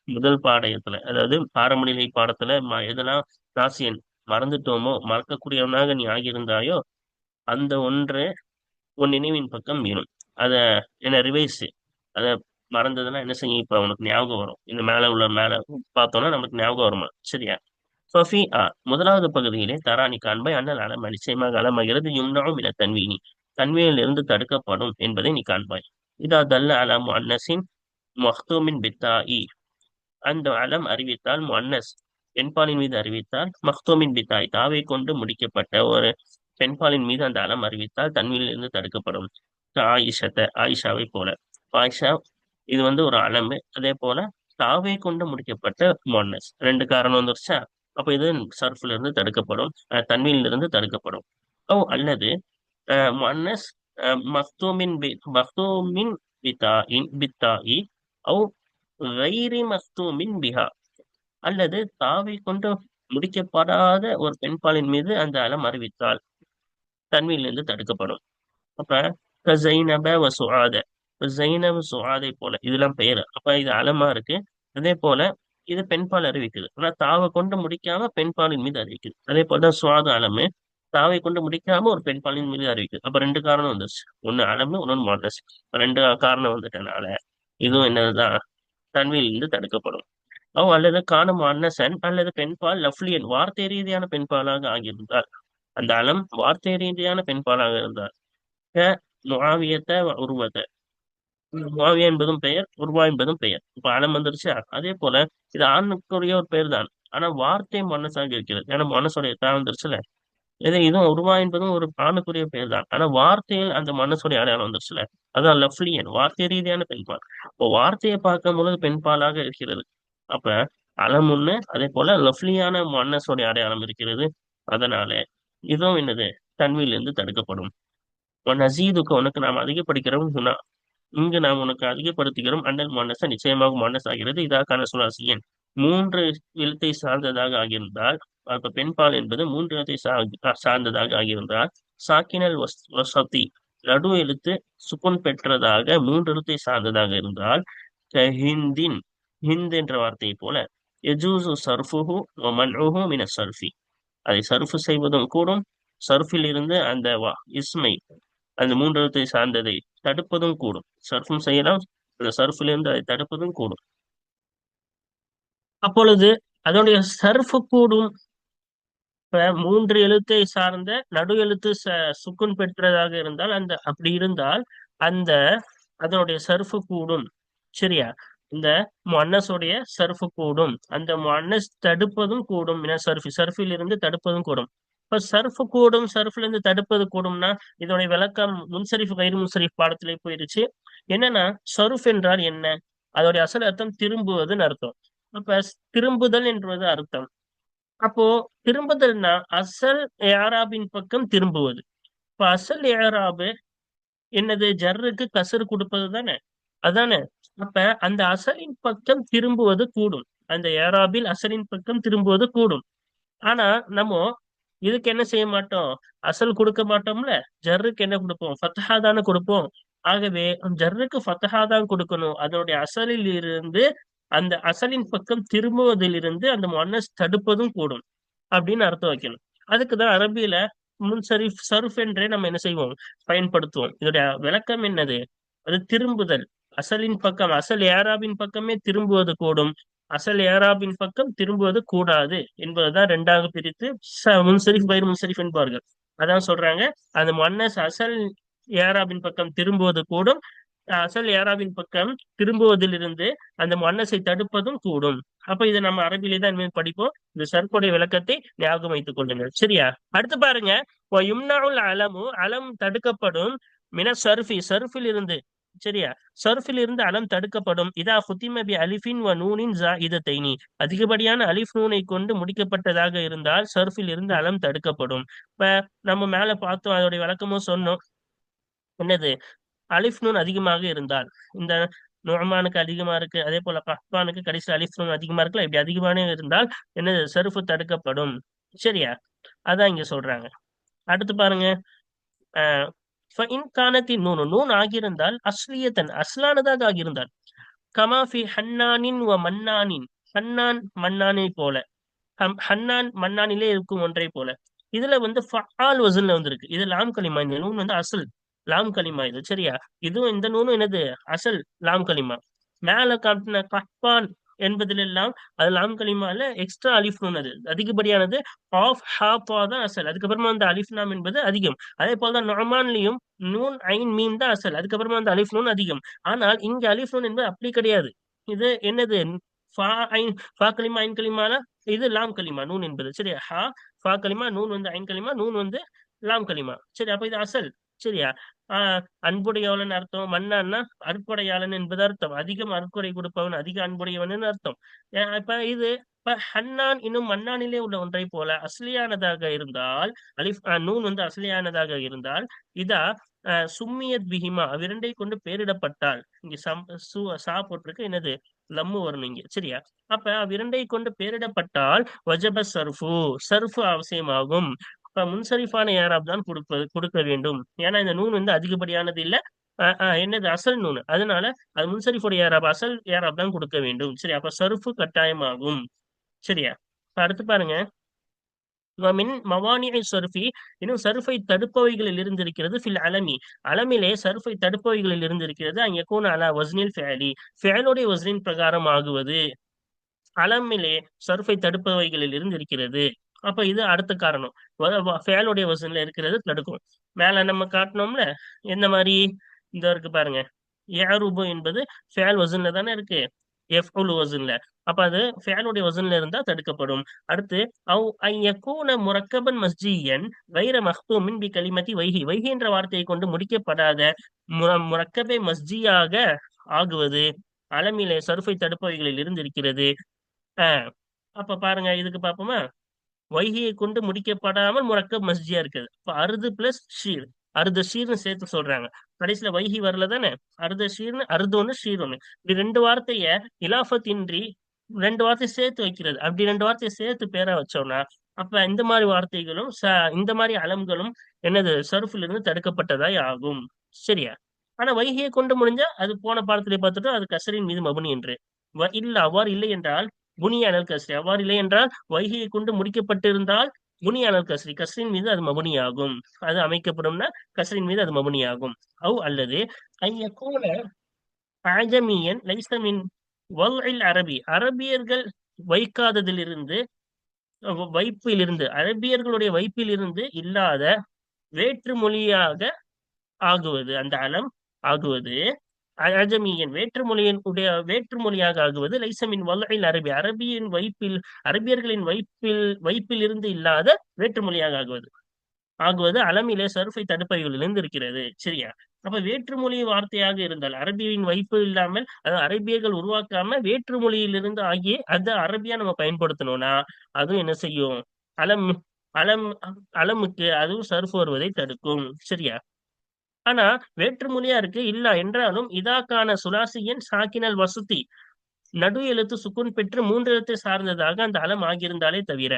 முதல் பாடயத்துல, அதாவது ஆரம்ப நிலை பாடத்துல, எதெல்லாம் நாசியன் மறந்துட்டோமோ, மறக்கக்கூடியவனாக நீ ஆகியிருந்தாயோ அந்த ஒன்று உன் நினைவின் பக்கம் மீறும். அத என்ன ரிவைஸ், அத மறந்ததுன்னா என்ன செய்யும், இப்ப உனக்கு ஞாபகம் வரும். இந்த மேல பார்த்தோம்னா நமக்கு ஞாபகம் வருமா? சரியா? முதலாவது பகுதியிலே தராணி காண்பாய். அண்ணல் அலம், நிச்சயமாக அலமாகிறது. யும்னாவும் இல தன்வீனி, தன்வீனிலிருந்து தடுக்கப்படும் என்பதை நீ காண்பாய். இதா தல்ல அலம் முஅன்னஸின் மஹ்தூமின் பித்தாஇ, அந்த அலம் அறிவித்தால், முஅன்னஸ் பெண்பாலின் மீது அறிவித்தால், மஹ்தூமின் பித்தாய் தாவை கொண்டு முடிக்கப்பட்ட ஒரு பெண்பாலின் மீது அந்த அலம் அறிவித்தால் தன்வீனிலிருந்து தடுக்கப்படும். ஆயிஷாவை போல. ஆயிஷா இது ஒரு அலம்பு. அதே போல தாவை கொண்டு முடிக்கப்பட்ட முஅன்னஸ், ரெண்டு காரணம் வந்துருச்சா? அப்ப இது சர்ஃப்ல இருந்து தடுக்கப்படும், தன்வீன்ல இருந்து தடுக்கப்படும். அல்லது முஅன்னஸ் மஃதூமின் பித்தாஇ அவு கைரி மஃதூமின் பிஹா, அல்லது தாவை கொண்டு முடிக்கப்படாத ஒரு பெண்பாலின் மீது அந்த அலம் அறிவித்தால் தன்மையிலிருந்து தடுக்கப்படும். அப்ப ஜைனப வ சுஆத, ஜைனப் சுஆதை போல இதெல்லாம் பெயர். அப்ப இது அலமா இருக்கு. அதே போல இது பெண்பால் அறிவிக்குது. ஆனா தாவை கொண்டு முடிக்காம பெண்பாலின் மீது அறிவிக்குது. அதே போலதான் சுவாத அலமு தாவை கொண்டு முடிக்காம ஒரு பெண்பாலின் மீது அறிவிக்குது. அப்ப ரெண்டு காரணம் வந்துருச்சு. ஒண்ணு அலமு, இன்னொன்னு முஅன்னஸ். ரெண்டு காரணம் வந்துட்டனால இதுவும் என்னதுதான் தன்மையிலிருந்து தடுக்கப்படும். அல்லது காணும் முஅன்னஸன், அல்லது பெண்பால் லஃப்லியன் வார்த்தை ரீதியான பெண்பாலாக ஆகியிருந்தால், அந்த அலம் வார்த்தை ரீதியான பெண்பாலாக இருந்தால், க முஆவியத்த வ உருவத, முஆவியா என்பதும் பெயர், உருவா என்பதும் பெயர். இப்ப அலம் வந்துருச்சு. அதே போல இது ஆணுக்குரிய ஒரு பெயர் தான். ஆனா வார்த்தை முஅன்னஸாக இருக்கிறது. ஏன்னா முஅன்னஸுடைய தா வந்துருச்சுல. இதுவும் உருவா என்பதும் ஒரு ஆணுக்குரிய பெயர் தான். ஆனா வார்த்தையில் அந்த முஅன்னஸுடைய அடையாளம் வந்துருச்சுல. அதான் லஃப்லியன் வார்த்தை ரீதியான பெண்பால். இப்போ வார்த்தையை பார்க்கும் பொழுது பெண்பாலாக இருக்கிறது. அப்ப அலம் ஒண்ணு, அதே போல லஃப்லியான முஅன்னஸுடைய அடையாளம் இருக்கிறது. அதனால இதுவும் என்னது தன்மையிலிருந்து தடுக்கப்படும். நசீதுக்கு உனக்கு நாம் அதிகப்படுகிறோம் குணா, இங்கு நாம் உனக்கு அதிகப்படுத்துகிறோம் அண்ணல் முஅன்னஸ, நிச்சயமாக முஅன்னஸ் ஆகிறது. இதாக்கான சுலாசியன் மூன்று எழுத்தை சார்ந்ததாக ஆகியிருந்தால், அப்ப பெண்பால் என்பது மூன்று எழுத்தை சார்ந்ததாக ஆகியிருந்தால், சாக்கினல் வசதி நடு எழுத்து சுக்குன் பெற்றதாக மூன்று எழுத்தை சார்ந்ததாக இருந்தால், ஹிந்தின் ஹிந்த் என்ற வார்த்தையை போல எஜூசு சர்ஃபுஹு வ மன்உஹு மின சர்ஃபி, அதை சர்ஃபு செய்வதும் கூடும், சர்ஃபில் இருந்து அந்த இஸ்மை அந்த மூன்று எழுத்தை சார்ந்ததை தடுப்பதும் கூடும். சர்ஃபும் செய்யலாம், அந்த சர்ஃபிலிருந்து அதை தடுப்பதும் கூடும். அப்பொழுது அதனுடைய சர்ஃபு கூடும். இப்ப மூன்று எழுத்தை சார்ந்த நடு எழுத்து சுக்குன் பெற்றதாக இருந்தால், அந்த அப்படி இருந்தால் அந்த அதனுடைய சர்ஃபு கூடும். சரியா? இந்த முஅன்னஸுடைய சர்ஃபு கூடும், அந்த முஅன்னஸ் தடுப்பதும் கூடும். சர்ஃபில் இருந்து தடுப்பதும் கூடும். இப்ப சர்ஃபு கூடும், சர்ஃப்ல இருந்து தடுப்பது கூடும்னா இதனுடைய விளக்கம் முன்சரிஃப் கைர் முன்சரிஃப் பாடத்திலே போயிருச்சு. என்னன்னா சர்ஃப் என்றால் என்ன? அதோடைய அசல் அர்த்தம் திரும்புவதுன்னு அர்த்தம். அப்ப திரும்புதல் என்பது அர்த்தம். அப்போ திரும்புதல்னா அசல் ஏராபின் பக்கம் திரும்புவது. இப்ப அசல் ஏராபு என்னது? ஜர்ருக்கு கசரு கொடுப்பது தானே, அதானே? அப்ப அந்த அசலின் பக்கம் திரும்புவது கூடும். அந்த ஏராபில் அசலின் பக்கம் திரும்புவது கூடும். ஆனா நம்ம இதுக்கு என்ன செய்ய மாட்டோம்? அசல் கொடுக்க மாட்டோம்ல. ஜர்ருக்கு என்ன கொடுப்போம்? ஃபத்ஹா தானே கொடுப்போம். ஆகவே ஜர்ருக்கு ஃபத்ஹா தான் கொடுக்கணும். அதனுடைய அசலில் இருந்து அந்த அசலின் பக்கம் திரும்புவதிலிருந்து அந்த முஅன்னஸ் தடுப்பதும் கூடும் அப்படின்னு அர்த்தம் வைக்கணும். அதுக்குதான் அரபியில முன்சரிஃப் சர்ஃப் என்றே நம்ம என்ன செய்வோம்? பயன்படுத்துவோம். இதோடைய விளக்கம் என்னது? அது திரும்புதல். அசலின் பக்கம் அசல் ஏராபின் பக்கமே திரும்புவது கூடும், அசல் ஏராபின் பக்கம் திரும்புவது கூடாது என்பதுதான் ரெண்டாக பிரித்து முன்சரிஃப் பைர் முன்சரிஃப் என்பார்கள். அதான் சொல்றாங்க, அந்த முஅன்னஸ் அசல் ஏராபின் பக்கம் திரும்புவது கூடும், அசல் ஏராபின் பக்கம் திரும்புவதிலிருந்து அந்த முஅன்னஸை தடுப்பதும் கூடும். அப்ப இதை நம்ம அரபிலே தான் இனிமேல் படிப்போம். இந்த சர்ஃபுடைய விளக்கத்தை ஞாபகம் வைத்துக் கொள்ளுங்கள். சரியா? அடுத்து பாருங்க, யும்னஉல் அலமு அலம் தடுக்கப்படும் மின சர்ஃபி சர்ஃபில் இருந்து. சரியா? சர்ஃபில் இருந்து அலம் தடுக்கப்படும். இதா குத்திம பி அலிஃபின் வ நூனின் ஜாயிதத்தைனி, அதிகப்படியான அலிஃப் நூனை கொண்டு முடிக்கப்பட்டதாக இருந்தால் சர்ஃபில் இருந்து அலம் தடுக்கப்படும். இப்ப நம்ம மேல பார்த்தோம், அதோடைய விளக்கமும் சொன்னோம். என்னது? அலிஃப் நூன் அதிகமாக இருந்தால், இந்த நுஅமானுக்கு அதிகமா இருக்கு, அதே போல கஹ்பானுக்கு கடைசி அலிஃப் நூன் அதிகமா இருக்குல்ல, இப்படி அதிகமான இருந்தால் என்னது? சர்ஃபு தடுக்கப்படும். சரியா? அதான் இங்க சொல்றாங்க. அடுத்து பாருங்க, நூன் ஆகியிருந்தால் அஸ்லியத்தன் அஸ்லானதாக ஆகியிருந்தால், கமாஃபி ஹன்னானின் வ மன்னானின், ஹன்னான் மன்னானை போல, ஹன்னான் மன்னானிலே இருக்கும் ஒன்றை போல. இதுல ஃபஆல் வசன்ல வந்திருக்கு. இது லாம் கலிமா. இந்த நூன் அசல் லாம் கலிமா இது. சரியா? இதுவும் இந்த நூனும் என்னது? அசல் லாம் கலிமா. மேல காட்டின கஹ்பான் என்பதிலெல்லாம் அது லாம் கலிமால எக்ஸ்ட்ரா அலிஃப் நூன், அது அதிகப்படியானது. ஆஃப் ஹாப்பா தான் அசல், அதுக்கப்புறமா அந்த அலிஃப் நாம் என்பது அதிகம். அதே போலதான் நொமான்லயும் நூன் ஐன் மீன் தான் அசல், அதுக்கப்புறமா அந்த அலிஃப் நூன் அதிகம். ஆனால் இங்க அலிஃப் நூன் என்பது அப்படி கிடையாது. இது என்னது? ஃபா ஐன் ஃபா கலிமா ஐன் கலிமால இது லாம் கலிமா நூன் என்பது. சரியா? ஃபா கலிமா, நூன் ஐன் கலிமா, நூன் லாம் கலிமா. சரி, அப்ப இது அசல். சரியா? அன்புடையவன் அர்த்தம். மன்னான்னா அருட்கொடையாளன் என்பது அர்த்தம். அதிகம் அருட்கொடை கொடுப்பவன், அதிக அன்புடையவன் அர்த்தம். இப்ப இது இப்ப ஹன்னான் இன்னும் மன்னானிலே உள்ள ஒன்றை போல அஸ்லியானதாக இருந்தால், நூன் அஸ்லியானதாக இருந்தால், இதா சும்மியத் பிஹிமா அவ்விரண்டை கொண்டு பெயரிடப்பட்டால், இங்க சா போட்டிருக்கு, என்னது லம்மு வரணும் இங்க, சரியா? அப்ப அவ்விரண்டை கொண்டு பெயரிடப்பட்டால் வஜப சர்ஃபு, சர்ஃபு அவசியமாகும். இப்ப முன்சரிஃபான ஏராப் தான் கொடுக்க வேண்டும். ஏன்னா இந்த நூன் அதிகப்படியானது இல்ல, என்னது அசல் நூன், அதனால அது முன்சரிஃபுடைய ஏராப், அசல் ஏராப் தான் கொடுக்க வேண்டும். சரி, அப்ப சர்ஃபு கட்டாயமாகும். சரியா? இப்ப அடுத்து பாருங்க, மின் மவானிஐ சர்ஃபி, இன்னும் சர்ஃபை தடுப்பவைகளில் இருந்திருக்கிறது ஃபில் அலமி, அலமிலே சர்ஃபை தடுப்பவைகளில் இருந்திருக்கிறது அங்க யகூன அலா வஸ்னில் ஃபிஅலி, ஃபிஅலுடைய வஸ்னின் பிரகாரம் ஆகுவது அலமிலே சர்ஃபை தடுப்பவைகளில் இருந்து இருக்கிறது. அப்ப இது அடுத்த காரணம், ஃபேலுடைய வசன்ல இருக்கிறது தடுக்கும். மேல நம்ம காட்டினோம்ல எந்த மாதிரி, இந்த இருக்கு பாருங்க, யாருபு என்பது ஃபேல் வசன்ல தானே இருக்கு, எஃப்உல் வசன்ல. அப்ப அது ஃபேலுடைய வசன்ல இருந்தா தடுக்கப்படும். அடுத்து அவ் ஐயக்கூன முரக்கபன் மஸ்ஜியன் வைர மஹ்தூமின் பி கலிமதி வைஹி, வைஹி என்ற வார்த்தையை கொண்டு முடிக்கப்படாத முரக்கபை மஸ்ஜியாக ஆகுவது அலமிலே சர்ஃபை தடுப்பவைகளில் இருந்து இருக்கிறது. ஆஹ் அப்ப பாருங்க, இதுக்கு பாப்போமா, வைகியை கொண்டு முடிக்கப்படாமல் முரக்கப் மஸ்ஜியா இருக்குது. இப்ப அருது பிளஸ் ஷீர், அருது ஷீர்னு சேர்த்து சொல்றாங்க. கடைசியில வைகி வரல தானே, அருது ஷீர்னு, அருது ஒண்ணு ஷீர் ஒண்ணு, இப்படி ரெண்டு வார்த்தைய இலாஃபத் இன்றி ரெண்டு வார்த்தையை சேர்த்து வைக்கிறது. அப்படி ரெண்டு வார்த்தையை சேர்த்து பேரா வச்சோம்னா, அப்ப இந்த மாதிரி வார்த்தைகளும் இந்த மாதிரி அலம்களும் என்னது சர்ஃபில் இருந்து தடுக்கப்பட்டதாய் ஆகும். சரியா? ஆனா வைகியை கொண்டு முடிஞ்சா அது போன பாடத்திலே பார்த்துட்டோம், அது கசரின் மீது மபுனி என்று. இல்ல அவ்வாறு இல்லை என்றால் புனிய அனல் கஸ்ரி, அவ்வாறு இல்லை என்றால் வைகியை கொண்டு முடிக்கப்பட்டிருந்தால் புனிய அனல் கஸ்ரி, கஸ்ரின் மீது அது மபுனியாகும். அது அமைக்கப்படும்னா கஸ்ரின் மீது அது மபுனியாகும். அவ் அல்லது ஐயக்கூன அஜமியன் லைசமின் வல்இல் அரபி, அரபியர்கள் வைக்காததிலிருந்து, வைப்பிலிருந்து, அரபியர்களுடைய வைப்பிலிருந்து இல்லாத வேற்று மொழியாக ஆகுவது, அந்த அலம் ஆகுவது அஜமியன் வேற்றுமொழியாக ஆகுவது லைசமின் வல்இல் அரபி, அரபியின் வைப்பில், அரபியர்களின் வைப்பில் இருந்து இல்லாத வேற்றுமொழியாக ஆகுவது அலமிலே சர்ஃபை தடுப்பவைகளிலிருந்து இருக்கிறது. சரியா? அப்ப வேற்றுமொழி வார்த்தையாக இருந்தால், அரபியின் வைப்பு இல்லாமல், அதாவது அரபியர்கள் உருவாக்காம வேற்றுமொழியிலிருந்து ஆகிய அந்த அரபியா நம்ம பயன்படுத்தணும்னா அதுவும் என்ன செய்யும், அலம் அலம் அலமுக்கு அதுவும் சர்ஃப் வருவதை தடுக்கும். சரியா? ஆனா வேற்றுமொழியா இருக்கு இல்ல என்றாலும் இதாக்கான சுலாசியன் சாக்கினல் வசதி, நடு எழுத்து சுக்குன் பெற்று மூன்று எழுத்தை சார்ந்ததாக அந்த அலம் ஆகியிருந்தாலே தவிர.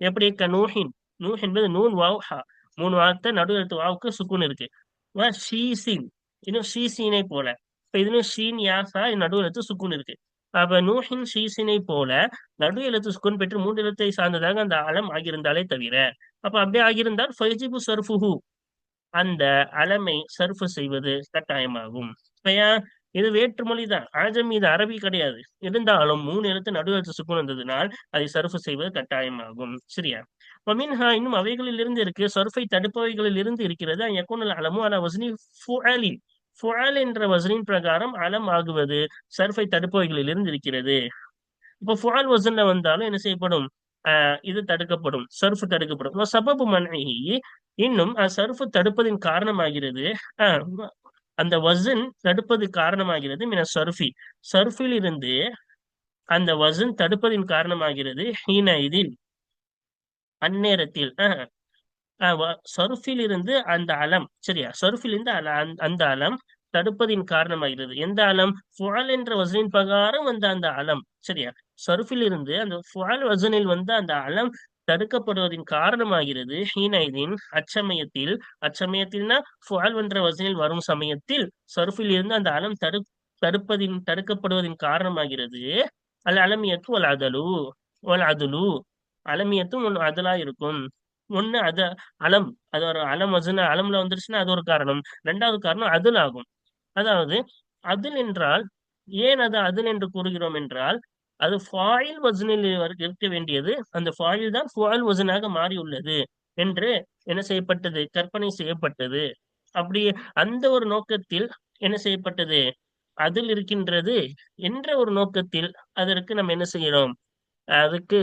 எப்படி? நூஹின், நூஹ் என்பது நூன் வாவ் ஹா, மூணு வார்த்தை, நடு எழுத்து வாவுக்கு சுக்குன் இருக்கு. ஷீசின், இன்னும் ஷீசினை போல, இப்ப இதுவும் ஷீன் யாசா, நடு எழுத்து சுக்குன் இருக்கு. அப்ப நூஹின் ஷீசினை போல நடு எழுத்து சுக்குன் பெற்று மூன்று எழுத்தை சார்ந்ததாக அந்த அலம் ஆகியிருந்தாலே தவிர. அப்ப அப்படியே ஆகியிருந்தால் ஃபைஜிபு சர்ஃபுஹு, அந்த அலமை சர்ஃபு செய்வது கட்டாயமாகும். இது வேற்றுமொழி தான், ஆஜமி, இது அரபி கிடையாது. இருந்தாலும் மூணு எழுத்து நடு எழுத்து சுக்குன் வந்ததுனால் அதை சர்ஃபு செய்வது கட்டாயமாகும். சரியா? மின்ஹா, இன்னும் அவைகளில் இருந்து இருக்கு, சர்ஃபை தடுப்பவைகளில் இருந்து இருக்கிறது யகுனல் அலமு அலா வஸ்னி ஃபுஅலின், ஃபுஅல் என்ற வஸ்னின் பிரகாரம் அலம் ஆகுவது சர்ஃபை தடுப்பவைகளில் இருந்து இருக்கிறது. இப்ப ஃபுஅல் வசன்ல வந்தாலும் என்ன செய்யப்படும், இது தடுக்கப்படும், சர்ஃபு தடுக்கப்படும். சபபு மன்இஹி, இன்னும் சர்ஃபு தடுப்பதின் காரணமாகிறது, அந்த வசன் தடுப்பது காரணமாகிறது மின சர்ஃபி, சர்ஃபில் இருந்து அந்த வசன் தடுப்பதின் காரணமாகிறது ஹீன இதில், அந்நேரத்தில். சர்ஃபில் இருந்து அந்த அலம், சரியா, சர்ஃபில் இருந்து அந்த அலம் தடுப்பதின் காரணமாகிறது. எந்த அலம்? ஃபுஅல் என்ற வசனின் பிரகாரம் வந்த அந்த அலம். சரியா? சர்ஃபில் இருந்து அந்த ஃபுஅல் வசனில் வந்த அந்த அலம் தடுக்கப்படுவதின் காரணமாகிறது ஹீனைதின், அச்சமயத்தில். அச்சமயத்தில்னா ஃபுஅல் என்ற வசனில் வரும் சமயத்தில் சர்ஃபில் இருந்து அந்த அலம் தடுக்கப்படுவதின் காரணமாகிறது அல் அலமியத்து ஒல் அதலு, ஒல் அதுலு, அலமியத்தும் ஒன்று அதலா இருக்கும். ஒண்ணு அது அலம், அது ஒரு அலம் வசன அலம்ல வந்துருச்சுன்னா அது ஒரு காரணம். ரெண்டாவது காரணம் அதுல் ஆகும். அதாவது அதுல் என்றால், ஏன் அது அதுல் என்று கூறுகிறோம் என்றால், அது ஃபாயில் வசனில் இருக்க வேண்டியது, அந்த ஃபாயில் தான் ஃபுஅல் வசனாக மாறி உள்ளது என்று என்ன செய்யப்பட்டது, கற்பனை செய்யப்பட்டது. அப்படி அந்த ஒரு நோக்கத்தில் என்ன செய்யப்பட்டது, அதில் இருக்கின்றது என்ற ஒரு நோக்கத்தில் அதற்கு நம்ம என்ன செய்யறோம், அதுக்கு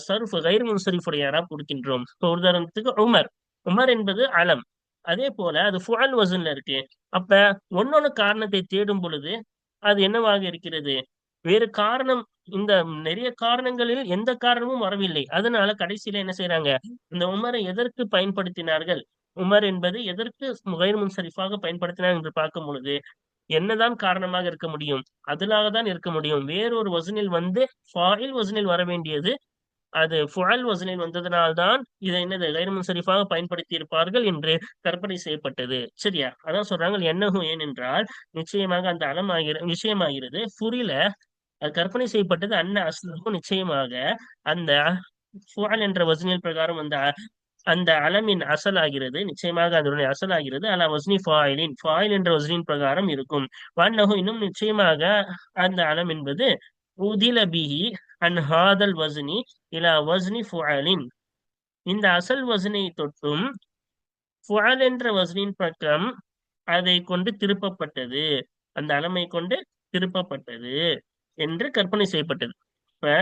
சர்ஃப் கைர் முன்சரிஃபுடைய யாரா கொடுக்கின்றோம். இப்போ உதாரணத்துக்கு உமர், உமர் என்பது அலம், அதே போல அது ஃபுஅல் வசன்ல இருக்கு. அப்ப ஒன்னொன்னு காரணத்தை தேடும் பொழுது அது என்னவாக இருக்கிறது? வேறு காரணம், இந்த நிறைய காரணங்களில் எந்த காரணமும் வரவில்லை. அதனால கடைசியில என்ன செய்றாங்க? இந்த உமரை எதற்கு பயன்படுத்தினார்கள்? உமர் என்பது எதற்கு கைர் முன்சரிஃபாக பயன்படுத்தினார் என்று பார்க்கும் பொழுது, என்னதான் காரணமாக இருக்க முடியும்? அதுலாக தான் இருக்க முடியும். வேறொரு வசனில் வந்து ஃபாயில் வசனில் வர வேண்டியது, அது ஃபுஅல் வசனில் வந்ததனால்தான் இதை என்னது கைர் முன்சரிஃபாக பயன்படுத்தி இருப்பார்கள் என்று கற்பனை செய்யப்பட்டது. சரியா? அதான் சொல்றாங்க என்னஹு, ஏனென்றால் நிச்சயமாக அந்த விஷயமாகிறது. ஃபுரில அது கற்பனை செய்யப்பட்டது. அஸ்லுஹு, நிச்சயமாக அந்த ஃபுஅல் என்ற வசனில் பிரகாரம் அந்த அலமின் அசல் ஆகிறது. நிச்சயமாக அதனுடைய அசல் ஆகிறது அலா வஸ்னி ஃபாயிலின், ஃபாயில் என்ற வஸ்னின் பிரகாரம் இருக்கும். வன்னஹு, இன்னும் நிச்சயமாக அந்த அலம் என்பது உதில பிஹி அன் ஹாதல் வஸ்னி இலா வஸ்னி ஃபுஅலின், இந்த அசல் வஸ்னை தொட்டும் ஃபுஅல் என்ற வஸ்னின் பக்கம் அதை கொண்டு திருப்பப்பட்டது, அந்த அலமை கொண்டு திருப்பப்பட்டது என்று கற்பனை செய்யப்பட்டது. இப்ப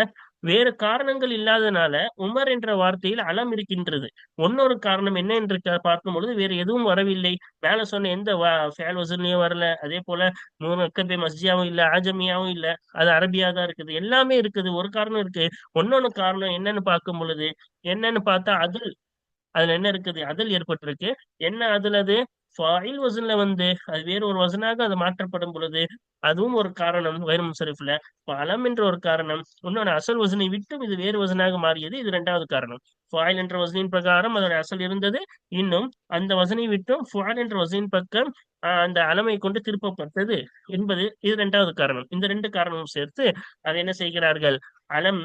வேறு காரணங்கள் இல்லாதனால உமர் என்ற வார்த்தையில் அலம் இருக்கின்றது. இன்னொரு காரணம் என்ன என்று பார்க்கும் பொழுது வேறு எதுவும் வரவில்லை. மேல சொன்ன எந்த ஃபேல் வசூல்லையும் வரல. அதே போல முரக்கபே மஸ்ஜியாவும் இல்ல, ஆஜமியாவும் இல்ல, அது அரபியா தான் இருக்குது. எல்லாமே இருக்குது. ஒரு காரணம் இருக்கு. இன்னொன்னு காரணம் என்னன்னு பார்க்கும் பொழுது, என்னன்னு பார்த்தா அதுல என்ன இருக்குது? அதில் ஏற்பட்டிருக்கு. என்ன அதுல? அது ஃபாயில் வசன்ல வந்து அது வேறு ஒரு வசனாக அது மாற்றப்படும் பொழுது அதுவும் ஒரு காரணம் வைர முன்சரிஃப்ல. இப்ப அலம் என்ற ஒரு காரணம், இன்னொன்னு அசல் வசனை விட்டும் இது வேறு வசனாக மாறியது, இது இரண்டாவது காரணம். ஃபாயில் என்ற வசனின் பிரகாரம் அதோட அசல் இருந்தது. இன்னும் அந்த வசனை விட்டும் ஃபாயில் என்ற வசனின் பக்கம் அந்த அலமை கொண்டு திருப்பப்பட்டது என்பது இது இரண்டாவது காரணம். இந்த ரெண்டு காரணமும் சேர்த்து அதை என்ன செய்கிறார்கள்? அலம்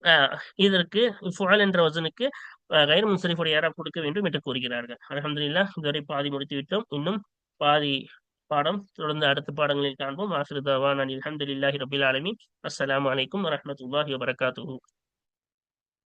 ஆஹ் இதற்கு ஃபுஅல் என்ற வசனுக்கு கைர் முன்சரிஃபுடைய யாரா கொடுக்க வேண்டும் என்று கூறுகிறார்கள். அல்ஹம்துலில்லாஹ், இதுவரை பாதி முடித்து விட்டோம். இன்னும் பாதி பாடம் தொடர்ந்து அடுத்த பாடங்களில் காண்போம். ஆஃபிரு தஅவானா அனில் ஹம்துலில்லாஹி ரப்பில் ஆலமீன். அஸ்ஸலாமு அலைக்கும் வரஹ்மத்துல்லாஹி வபரகாத்துஹு.